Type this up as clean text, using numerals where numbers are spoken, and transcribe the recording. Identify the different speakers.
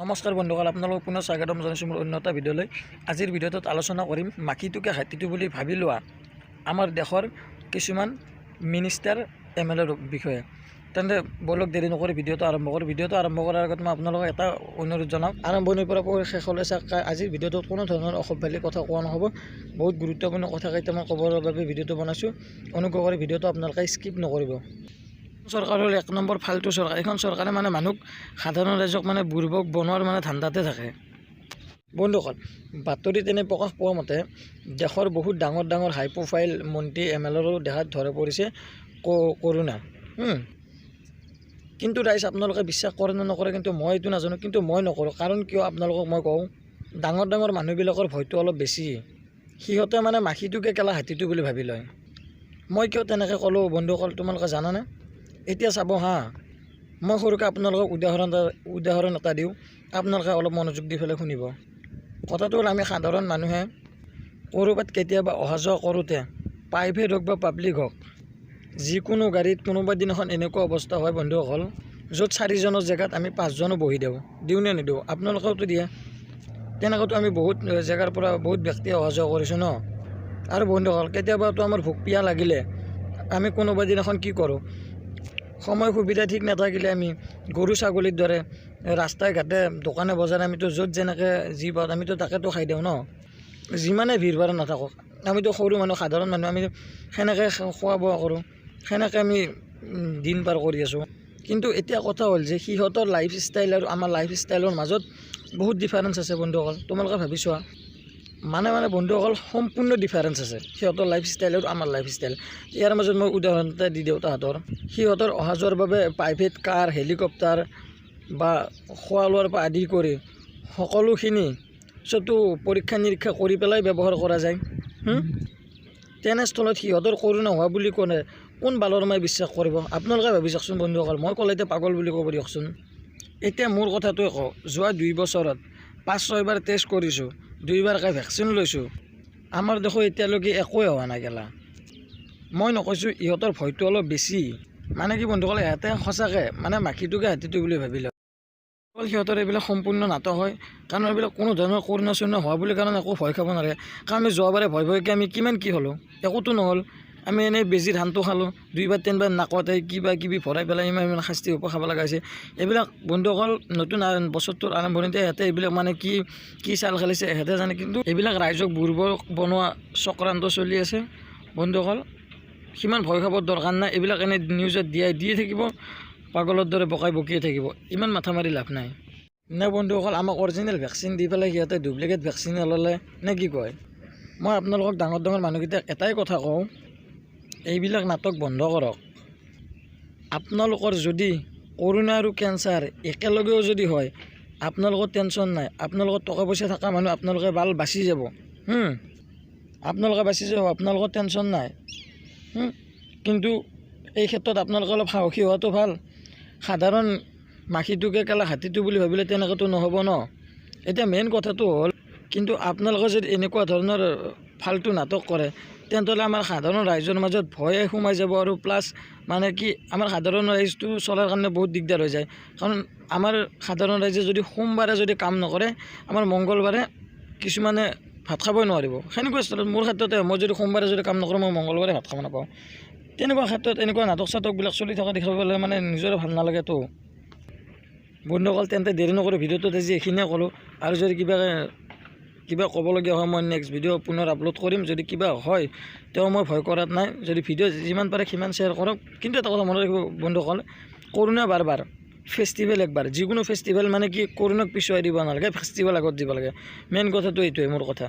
Speaker 1: নমস্কাৰ বন্ধুসকল, আপোনালোকক পুনৰ স্বাগতম জনাইছোঁ মোৰ অন্য এটা ভিডিঅ'লৈ। আজিৰ ভিডিঅ'টোত আলোচনা কৰিম মাখিটোকে হাতীটো বুলি ভাবি লোৱা আমাৰ দেশৰ কিছুমান মিনিষ্টাৰ MLAৰ বিষয়ে। তেন্তে বলক দেৰি নকৰি ভিডিঅ'টো আৰম্ভ কৰোঁ। ভিডিঅ'টো আৰম্ভ কৰাৰ আগত মই আপোনালোকক এটা অনুৰোধ জনাওঁ, আৰম্ভণিৰ পৰা শেষলৈ চাওক। আজিৰ ভিডিঅ'টোত কোনো ধৰণৰ অসভ্যালি কথা কোৱা নহ'ব। বহুত গুৰুত্বপূৰ্ণ কথা কেইটামান ক'বৰ বাবে ভিডিঅ'টো বনাইছোঁ। অনুগ্ৰহ কৰি ভিডিঅ'টো আপোনালোকে স্কিপ নকৰিব। চৰকাৰ হ'ল 1 নম্বৰ ফাল্টু চৰকাৰ। এইখন চৰকাৰে মানুহক সাধাৰণ ৰাইজক বুৰ্বক বনোৱাৰ ধান্দাতে থাকে। বন্ধুসকল, বাতৰিত এনে প্ৰকাশ পোৱা মতে দেশৰ বহুত ডাঙৰ হাই প্ৰফাইল মন্ত্ৰী MLAৰো দেখাত ধৰা পৰিছে কৰোণা। কিন্তু ৰাইজ আপোনালোকে বিশ্বাস কৰে নে নকৰে কিন্তু মই এইটো নাজানো, কিন্তু মই নকৰোঁ। কাৰণ কিয় আপোনালোকক মই কওঁ, ডাঙৰ মানুহবিলাকৰ ভয়টো অলপ বেছি। সিহঁতে মাখিটোকে কেলা হাতীটো বুলি ভাবি লয়। মই কিয় তেনেকৈ ক'লোঁ বন্ধুসকল তোমালোকে জানানে? এতিয়া চাব হা, মই সৰুকৈ আপোনালোকক উদাহৰণ এটা দিওঁ, আপোনালোকে অলপ মনোযোগ দি পেলাই শুনিব। কথাটো হ'ল, আমি সাধাৰণ মানুহে ক'ৰবাত কেতিয়াবা অহা যোৱা কৰোঁতে প্ৰাইভেট হওক বা পাব্লিক হওক, যিকোনো গাড়ীত কোনোবা দিনাখন এনেকুৱা অৱস্থা হয় বন্ধুসকল, য'ত 4জনৰ জেগাত আমি 5জনো বহি দিওঁ নে নিদিওঁ? আপোনালোকেওতো দিয়ে। তেনেকৈতো আমি বহুত জেগাৰ পৰা বহুত ব্যক্তি অহা যোৱা কৰিছোঁ ন। আৰু বন্ধুসকল, কেতিয়াবাতো আমাৰ ভোক পিয়াহ লাগিলে আমি কোনোবা দিনাখন কি কৰোঁ, সময় সুবিধা ঠিক নাথাকিলে আমি গৰু ছাগলীৰ দৰে ৰাস্তাই ঘাটে দোকানে বজাৰে আমিতো য'ত যেনেকৈ যি পাওঁ আমিতো তাকেতো খাই দিওঁ ন। যিমানে ভিৰ ভাৰ নাথাকক, আমিতো সৰু মানুহ, সাধাৰণ মানুহ, আমি সেনেকৈ খোৱা বোৱা কৰোঁ, সেনেকৈ আমি দিন পাৰ কৰি আছোঁ। কিন্তু এতিয়া কথা হ'ল যে সিহঁতৰ লাইফষ্টাইল আৰু আমাৰ লাইফষ্টাইলৰ মাজত বহুত ডিফাৰেঞ্চ আছে বন্ধুসকল। তোমালোকে ভাবি চোৱা, বন্ধুসকল সম্পূৰ্ণ ডিফাৰেঞ্চ আছে সিহঁতৰ লাইফষ্টাইল আৰু আমাৰ লাইফষ্টাইল। ইয়াৰ মাজত মই উদাহৰণ এটা দি দিওঁ। সিহঁতৰ অহা যোৱাৰ বাবে প্ৰাইভেট কাৰ, হেলিকপ্টাৰ বা খোৱা লোৱাৰ পৰা আদি কৰি সকলোখিনি চবটো পৰীক্ষা নিৰীক্ষা কৰি পেলাই ব্যৱহাৰ কৰা যায়। তেনেস্থলত সিহঁতৰ কৰোণা হোৱা বুলি ক'লে কোন বালৰ মই বিশ্বাস কৰিব? আপোনালোকে ভাবি চাওকচোন বন্ধুসকল। মই ক'লে এতিয়া পাগল বুলি ক'ব দিয়কচোন। এতিয়া মোৰ কথাটোৱে কওঁ, যোৱা 2 বছৰত 5-6 বাৰ টেষ্ট কৰিছোঁ, 2বাৰকৈ ভেকচিন লৈছোঁ। আমাৰ দেশত এতিয়ালৈকে একোৱে হোৱা নাই গেলা। মই নকৈছোঁ ইহঁতৰ ভয়টো অলপ বেছি। কি বন্ধুসকল, ইহঁতে সঁচাকৈ মাখিটোকে হাতীটো বুলি ভাবি লয়। সিহঁতৰ এইবিলাক সম্পূৰ্ণ নাটক হয়। কাৰণ এইবিলাক কোনো ধৰণৰ কৰোণা হোৱা বুলি কাৰণে একো ভয় খাব নালাগে। কাৰণ আমি যোৱাবাৰে ভয়কৈ আমি কিমান কি হ'লোঁ, একোতো নহ'ল। আমি এনেই বেজী ধানটো খালোঁ, 2বাৰ 3বাৰ নাকতে কিবা কিবি ভৰাই পেলাই ইমান শাস্তি খাব লগা হৈছে। এইবিলাক বন্ধুসকল নতুন বছৰটোৰ আৰম্ভণিতে সিহঁতে এইবিলাক কি চাল খেলিছে সিহঁতে জানে। কিন্তু এইবিলাক ৰাইজক বুৰ্বক বনোৱা চক্ৰান্ত চলি আছে বন্ধুসকল। সিমান ভয় খাবৰ দৰকাৰ নাই। এইবিলাক এনেই নিউজত দিয়ে থাকিব, পাগলৰ দৰে বকিয়ে থাকিব। ইমান মাথা মাৰি লাভ নাই নে বন্ধুসকল। আমাক অৰিজিনেল ভেকচিন দি পেলাই সিহঁতে ডুপ্লিকেট ভেকচিন ল'লে নে কি কয়? মই আপোনালোকক ডাঙৰ মানুহকেইটাক এটাই কথা কওঁ, এইবিলাক নাটক বন্ধ কৰক। আপোনালোকৰ যদি কৰোণা আৰু কেঞ্চাৰ একেলগেও যদি হয়, আপোনালোকৰ টেনশ্যন নাই। আপোনালোকৰ টকা পইচা থকা মানুহ আপোনালোকে বাচি যাব। আপোনালোকে বাচি যাব, আপোনালোকৰ টেনশ্যন নাই। কিন্তু এই ক্ষেত্ৰত আপোনালোকে অলপ সাহসী হোৱাটো ভাল। সাধাৰণ মাখিটোকে কেলা হাতীটো বুলি ভাবিলে তেনেকৈতো নহ'ব ন। এতিয়া মেইন কথাটো হ'ল, কিন্তু আপোনালোকে যদি এনেকুৱা ধৰণৰ ফাল্টু নাটক কৰে, তেনেহ'লে আমাৰ সাধাৰণ ৰাইজৰ মাজত ভয়ে সোমাই যাব। আৰু প্লাছ আমাৰ সাধাৰণ ৰাইজটো চলাৰ কাৰণে বহুত দিগদাৰ হৈ যায়। কাৰণ আমাৰ সাধাৰণ ৰাইজে যদি সোমবাৰে যদি কাম নকৰে, আমাৰ মংগলবাৰে কিছুমানে ভাত খাবই নোৱাৰিব। সেনেকুৱা স্থলত মোৰ ক্ষেত্ৰতে, মই যদি সোমবাৰে যদি কাম নকৰোঁ, মই মংগলবাৰে ভাত খাব নাপাওঁ। তেনেকুৱা ক্ষেত্ৰত এনেকুৱা নাটক চাটকবিলাক চলি থকা দেখিব পালে নিজৰে ভাল নালাগেতো বন্ধুসকল। তেন্তে দেৰি নকৰি ভিডিঅ'টোত আজি এইখিনিয়ে ক'লোঁ। আৰু যদি কিবা ক'বলগীয়া হয়, মই নেক্সট ভিডিঅ' পুনৰ আপলোড কৰিম। যদি কিবা হয় মই ভয় কৰাত নাই। যদি ভিডিঅ' যিমান পাৰে সিমান শ্বেয়াৰ কৰক। কিন্তু এটা কথা মনত ৰাখিব বন্ধুসকল, কৰোণা বাৰ ফেষ্টিভেল একবাৰ, যিকোনো ফেষ্টিভেল কি কৰোণাক পিছুৱাই দিব নালাগে, ফেষ্টিভেল আগত দিব লাগে। মেইন কথাটো এইটোৱে মোৰ কথা।